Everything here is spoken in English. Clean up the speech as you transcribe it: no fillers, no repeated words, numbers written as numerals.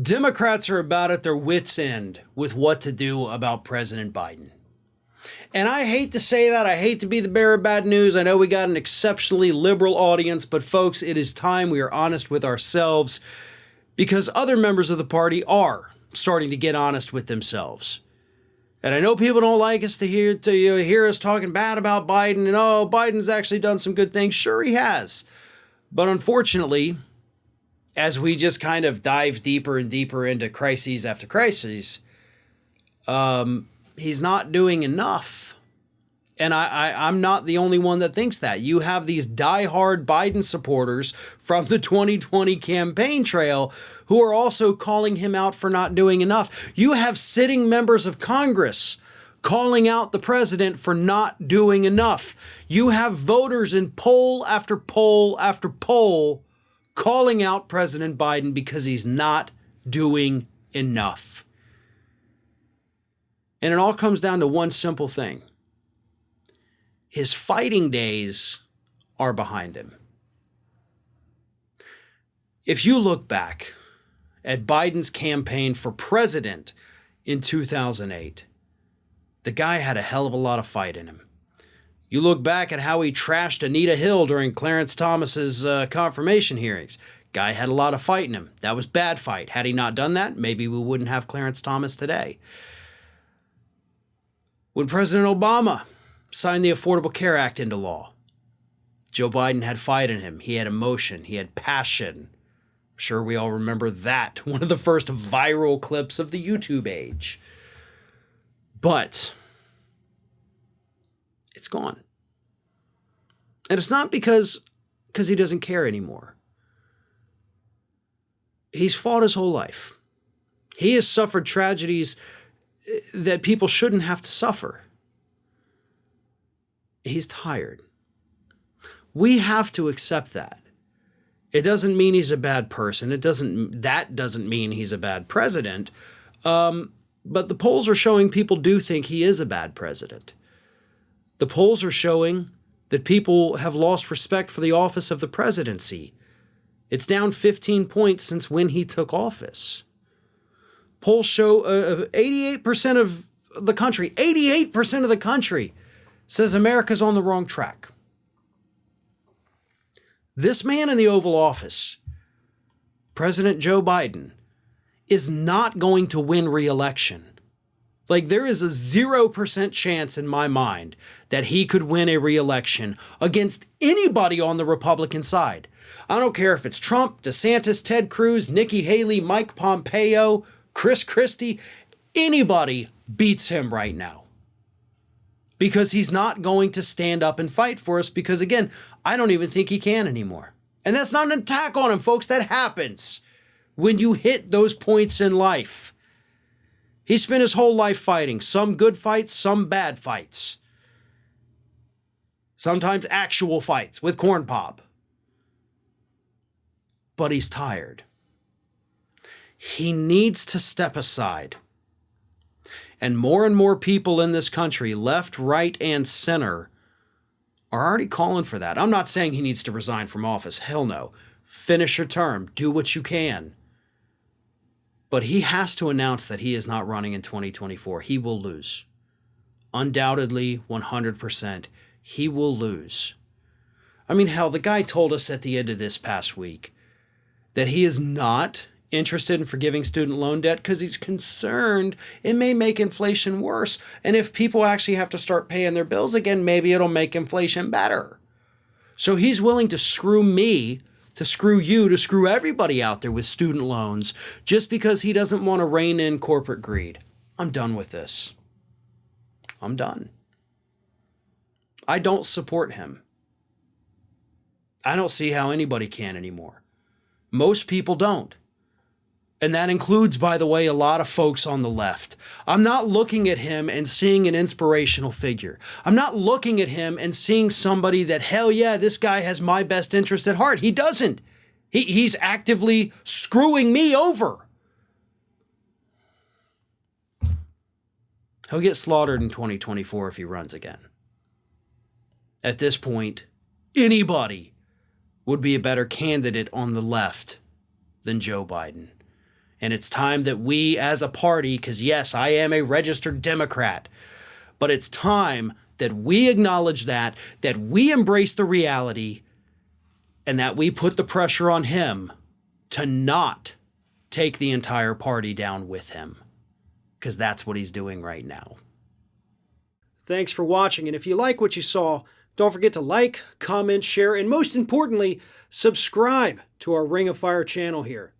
Democrats are about at their wits' end with what to do about President Biden. And I hate to say that. I hate to be the bearer of bad news. I know we got an exceptionally liberal audience, but folks, it is time we are honest with ourselves because other members of the party are starting to get honest with themselves. And I know people don't like us to hear us talking bad about Biden and, oh, Biden's actually done some good things. Sure, he has. But unfortunately, as we just kind of dive deeper and deeper into crises after crises, he's not doing enough. And I'm not the only one that thinks that. You have these diehard Biden supporters from the 2020 campaign trail who are also calling him out for not doing enough. You have sitting members of Congress calling out the president for not doing enough. You have voters in poll after poll after poll calling out President Biden because he's not doing enough. And it all comes down to one simple thing. His fighting days are behind him. If you look back at Biden's campaign for president in 2008, the guy had a hell of a lot of fight in him. You look back at how he trashed Anita Hill during Clarence Thomas's confirmation hearings. Guy had a lot of fight in him. That was bad fight. Had he not done that, maybe we wouldn't have Clarence Thomas today. When President Obama signed the Affordable Care Act into law, Joe Biden had fight in him. He had emotion. He had passion. I'm sure we all remember that. One of the first viral clips of the YouTube age. But it's gone. And it's not because he doesn't care anymore. He's fought his whole life. He has suffered tragedies that people shouldn't have to suffer. He's tired. We have to accept that. It doesn't mean he's a bad person. That doesn't mean he's a bad president. But the polls are showing people do think he is a bad president. The polls are showing that people have lost respect for the office of the presidency. It's down 15 points since when he took office. Polls show 88% of the country, 88% of the country says America's on the wrong track. This man in the Oval Office, President Joe Biden, is not going to win re-election. Like, there is a 0% chance in my mind that he could win a re-election against anybody on the Republican side. I don't care if it's Trump, DeSantis, Ted Cruz, Nikki Haley, Mike Pompeo, Chris Christie. Anybody beats him right now. Because he's not going to stand up and fight for us because, again, I don't even think he can anymore. And that's not an attack on him, folks. That happens when you hit those points in life. He spent his whole life fighting. Some good fights, some bad fights. Sometimes actual fights with corn pop. But he's tired. He needs to step aside. And more people in this country, left, right, and center, are already calling for that. I'm not saying he needs to resign from office. Hell no. Finish your term. Do what you can. But he has to announce that he is not running in 2024. He will lose. Undoubtedly, 100%. He will lose. I mean, hell, the guy told us at the end of this past week that he is not interested in forgiving student loan debt because he's concerned it may make inflation worse. And if people actually have to start paying their bills again, maybe it'll make inflation better. So he's willing to screw me, to screw you, to screw everybody out there with student loans just because he doesn't want to rein in corporate greed. I'm done with this. I'm done. I don't support him. I don't see how anybody can anymore. Most people don't. And that includes, by the way, a lot of folks on the left. I'm not looking at him and seeing an inspirational figure. I'm not looking at him and seeing somebody that, hell yeah, this guy has my best interest at heart. He doesn't. He's actively screwing me over. He'll get slaughtered in 2024 if he runs again. At this point, anybody would be a better candidate on the left than Joe Biden. And it's time that we as a party, because yes, I am a registered Democrat, but it's time that we acknowledge that we embrace the reality, and that we put the pressure on him to not take the entire party down with him, because that's what he's doing right now. Thanks for watching, and if you like what you saw, don't forget to like, comment, share, and most importantly, subscribe to our Ring of Fire channel here.